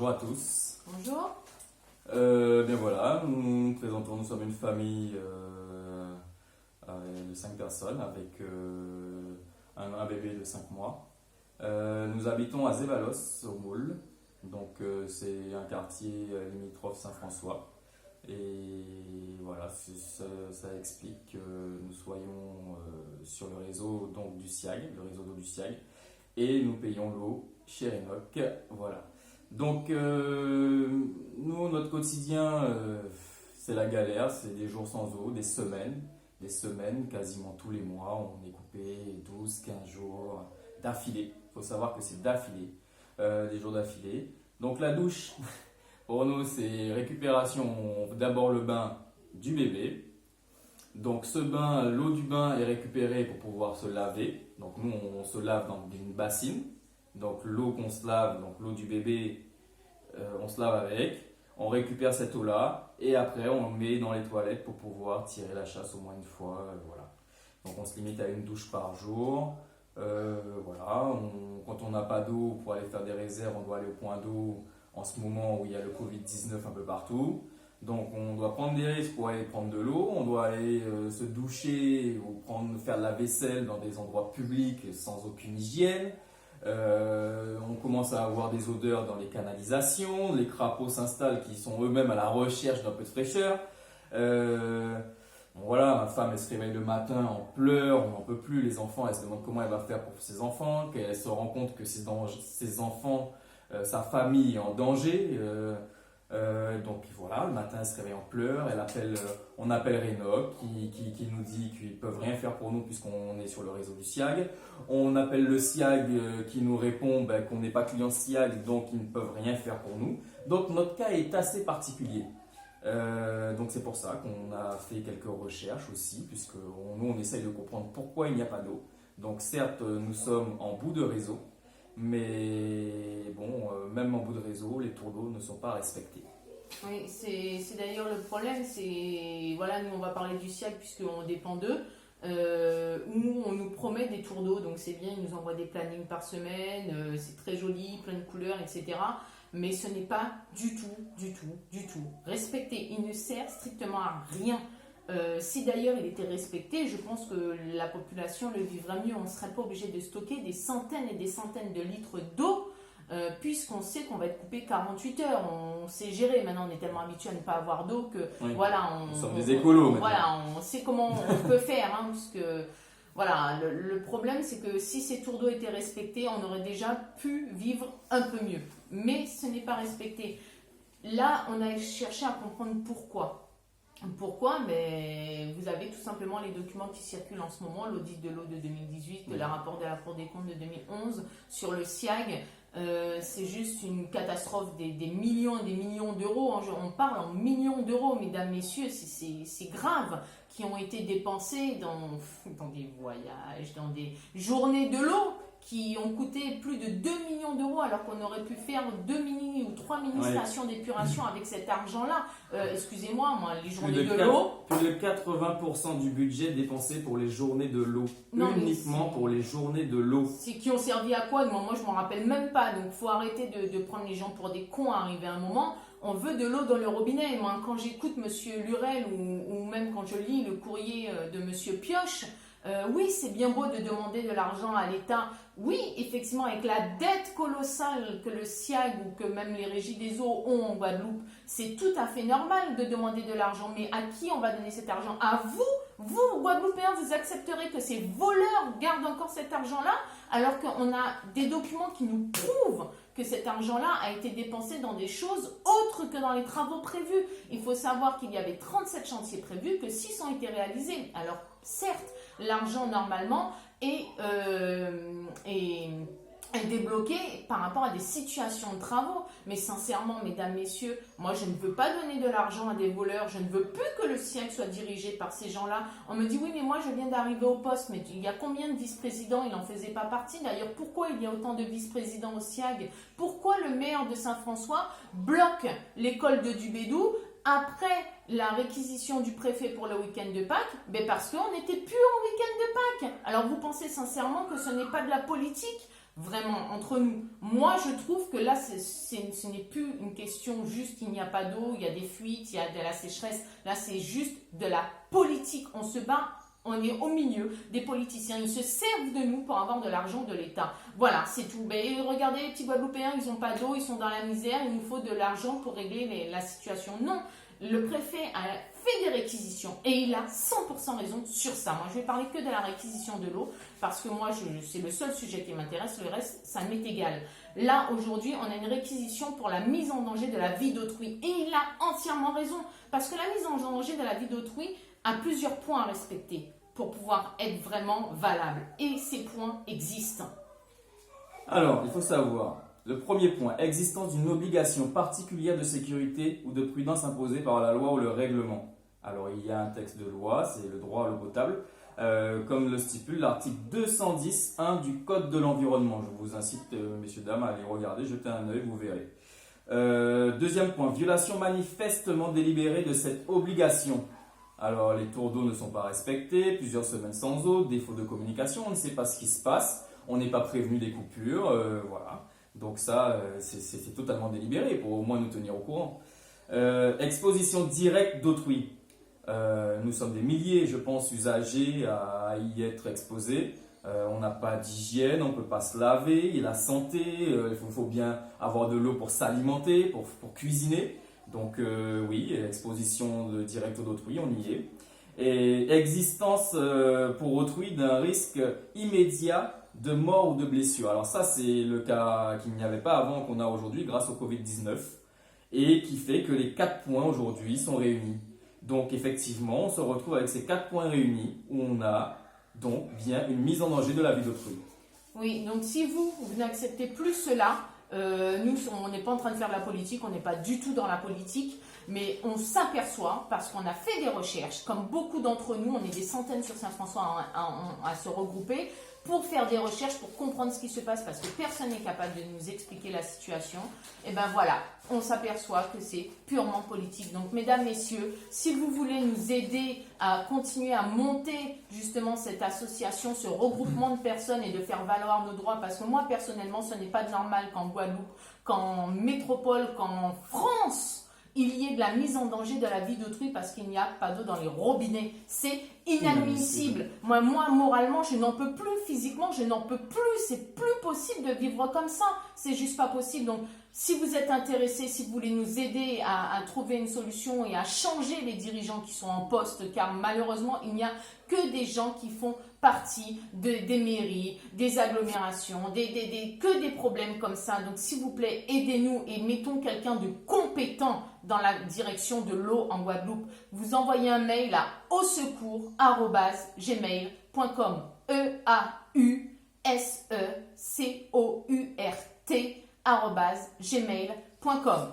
Bonjour à tous. Bonjour. Bien voilà, nous présentons, nous sommes une famille de 5 personnes avec un bébé de 5 mois. Nous habitons à Zévalos, au Moule. Donc c'est un quartier limitrophe Saint-François. Et voilà, ça explique que nous soyons sur le réseau donc, du SIAG, le réseau d'eau du SIAG. Et nous payons l'eau chez Renoc. Voilà. Donc, nous, notre quotidien, c'est la galère, c'est des jours sans eau, des semaines, quasiment tous les mois, on est coupé 12, 15 jours d'affilée. Il faut savoir que c'est d'affilée, des jours d'affilée. Donc, la douche, pour nous, c'est récupération, d'abord le bain du bébé. Donc, ce bain, l'eau du bain est récupérée pour pouvoir se laver. Donc, nous, on se lave dans une bassine. Donc l'eau qu'on se lave, donc l'eau du bébé, on se lave avec, on récupère cette eau-là et après on le met dans les toilettes pour pouvoir tirer la chasse au moins une fois. Voilà. Donc on se limite à une douche par jour. Voilà. Quand on n'a pas d'eau pour aller faire des réserves, on doit aller au point d'eau en ce moment où il y a le Covid-19 un peu partout. Donc on doit prendre des risques pour aller prendre de l'eau, on doit aller se doucher ou faire de la vaisselle dans des endroits publics sans aucune hygiène. On commence à avoir des odeurs dans les canalisations, les crapauds s'installent qui sont eux-mêmes à la recherche d'un peu de fraîcheur. Voilà, ma femme elle se réveille le matin en pleurs, on n'en peut plus, les enfants elle se demande comment elle va faire pour ses enfants, qu'elle se rend compte que ses enfants, sa famille est en danger. Donc voilà, le matin elle se réveille en pleurs, on appelle Renoc qui nous dit qu'ils ne peuvent rien faire pour nous puisqu'on est sur le réseau du SIAG. On appelle le SIAG qui nous répond qu'on n'est pas client SIAG donc ils ne peuvent rien faire pour nous. Donc notre cas est assez particulier. Donc c'est pour ça qu'on a fait quelques recherches aussi puisque nous on essaye de comprendre pourquoi il n'y a pas d'eau. Donc certes nous sommes en bout de réseau. Mais bon, même en bout de réseau, les tours d'eau ne sont pas respectés. Oui, c'est d'ailleurs le problème, c'est, voilà, nous on va parler du SIAG puisqu'on dépend d'eux, où on nous promet des tours d'eau, donc c'est bien, ils nous envoient des plannings par semaine, c'est très joli, plein de couleurs, etc. Mais ce n'est pas du tout respecté, il ne sert strictement à rien. Si d'ailleurs il était respecté, je pense que la population le vivrait mieux. On ne serait pas obligé de stocker des centaines et des centaines de litres d'eau, puisqu'on sait qu'on va être coupé 48 heures. On sait gérer. Maintenant, on est tellement habitué à ne pas avoir d'eau que oui. voilà, nous sommes des écolos. Voilà, on sait comment on peut faire, hein, puisque voilà, le problème c'est que si ces tours d'eau étaient respectés, on aurait déjà pu vivre un peu mieux. Mais ce n'est pas respecté. Là, on a cherché à comprendre pourquoi. Pourquoi? Mais vous avez tout simplement les documents qui circulent en ce moment, l'audit de l'eau de 2018, le rapport de la Cour des comptes de 2011 sur le SIAG. C'est juste une catastrophe des millions et des millions d'euros. On parle en millions d'euros, mesdames, messieurs, c'est grave, qui ont été dépensés dans des voyages, dans des journées de l'eau qui ont coûté plus de 2 millions d'euros alors qu'on aurait pu faire 2 mini ou 3 mini stations d'épuration avec cet argent-là. Excusez-moi, moi, les journées de l'eau... Plus de 80% du budget dépensé pour les journées de l'eau. Uniquement pour les journées de l'eau. C'est qui ont servi à quoi? Moi, je ne m'en rappelle même pas. Donc, il faut arrêter de prendre les gens pour des cons arrivé à un moment. On veut de l'eau dans le robinet. Moi, quand j'écoute M. Lurel ou même quand je lis le courrier de M. Pioche, oui, c'est bien beau de demander de l'argent à l'État. Oui, effectivement, avec la dette colossale que le SIAG ou que même les régies des eaux ont en Guadeloupe, c'est tout à fait normal de demander de l'argent. Mais à qui on va donner cet argent? À vous? Vous, Guadeloupéens, vous accepterez que ces voleurs gardent encore cet argent-là alors qu'on a des documents qui nous prouvent que cet argent-là a été dépensé dans des choses autres que dans les travaux prévus. Il faut savoir qu'il y avait 37 chantiers prévus, que 6 ont été réalisés. Alors, certes, l'argent, normalement, est débloqué par rapport à des situations de travaux. Mais sincèrement, mesdames, messieurs, moi, je ne veux pas donner de l'argent à des voleurs. Je ne veux plus que le SIAG soit dirigé par ces gens-là. On me dit, oui, mais moi, je viens d'arriver au poste. Mais il y a combien de vice-présidents? Il n'en faisait pas partie. D'ailleurs, pourquoi il y a autant de vice-présidents au SIAG? Pourquoi le maire de Saint-François bloque l'école de Dubédou après la réquisition du préfet pour le week-end de Pâques? Parce qu'on n'était plus en week-end de Pâques. Alors, vous pensez sincèrement que ce n'est pas de la politique? vraiment, entre nous. Moi, je trouve que là, ce n'est plus une question juste qu'il n'y a pas d'eau, il y a des fuites, il y a de la sécheresse. Là, c'est juste de la politique. On se bat, on est au milieu des politiciens. Ils se servent de nous pour avoir de l'argent de l'État. Voilà, c'est tout. Mais regardez, les petits Guadeloupéens, ils n'ont pas d'eau, ils sont dans la misère, il nous faut de l'argent pour régler la situation. Non, le préfet a fait des réquisitions et il a 100% raison sur ça. Moi, je vais parler que de la réquisition de l'eau parce que moi, c'est le seul sujet qui m'intéresse. Le reste, ça m'est égal. Là, aujourd'hui, on a une réquisition pour la mise en danger de la vie d'autrui. Et il a entièrement raison parce que la mise en danger de la vie d'autrui a plusieurs points à respecter pour pouvoir être vraiment valable. Et ces points existent. Alors, il faut savoir, le premier point, existence d'une obligation particulière de sécurité ou de prudence imposée par la loi ou le règlement. Alors, il y a un texte de loi, c'est le droit à l'eau potable, comme le stipule l'article 210.1 du Code de l'environnement. Je vous incite, messieurs, dames, à aller regarder, jeter un œil, vous verrez. Deuxième point, violation manifestement délibérée de cette obligation. Alors, les tours d'eau ne sont pas respectés, plusieurs semaines sans eau, défaut de communication, on ne sait pas ce qui se passe, on n'est pas prévenu des coupures, voilà. Donc ça, c'est totalement délibéré pour au moins nous tenir au courant. Exposition directe d'autrui. Nous sommes des milliers, je pense, usagers à y être exposés. On n'a pas d'hygiène, on ne peut pas se laver, et la santé, il faut bien avoir de l'eau pour s'alimenter, pour cuisiner. Donc oui, exposition directe d'autrui, on y est. Et existence pour autrui d'un risque immédiat de mort ou de blessure. Alors ça, c'est le cas qu'il n'y avait pas avant qu'on a aujourd'hui grâce au Covid-19 et qui fait que les 4 points aujourd'hui sont réunis. Donc effectivement, on se retrouve avec ces 4 points réunis où on a donc bien une mise en danger de la vie d'autrui. Oui, donc si vous n'acceptez plus cela, nous, on n'est pas en train de faire de la politique, on n'est pas du tout dans la politique, mais on s'aperçoit, parce qu'on a fait des recherches, comme beaucoup d'entre nous, on est des centaines sur Saint-François à se regrouper, pour faire des recherches, pour comprendre ce qui se passe, parce que personne n'est capable de nous expliquer la situation, et ben voilà, on s'aperçoit que c'est purement politique. Donc mesdames, messieurs, si vous voulez nous aider à continuer à monter justement cette association, ce regroupement de personnes et de faire valoir nos droits, parce que moi personnellement, ce n'est pas normal qu'en Guadeloupe, qu'en métropole, qu'en France, il y ait de la mise en danger de la vie d'autrui parce qu'il n'y a pas d'eau dans les robinets. C'est inadmissible. Moi, moralement, je n'en peux plus. Physiquement, je n'en peux plus. C'est plus possible de vivre comme ça. C'est juste pas possible. Donc, si vous êtes intéressés, si vous voulez nous aider à trouver une solution et à changer les dirigeants qui sont en poste, car malheureusement, il n'y a que des gens qui font partie des mairies, des agglomérations, que des problèmes comme ça. Donc, s'il vous plaît, aidez-nous et mettons quelqu'un de compétent dans la direction de l'eau en Guadeloupe. Vous envoyez un mail à ausecours@gmail.com. EAUSECOURT @gmail.com.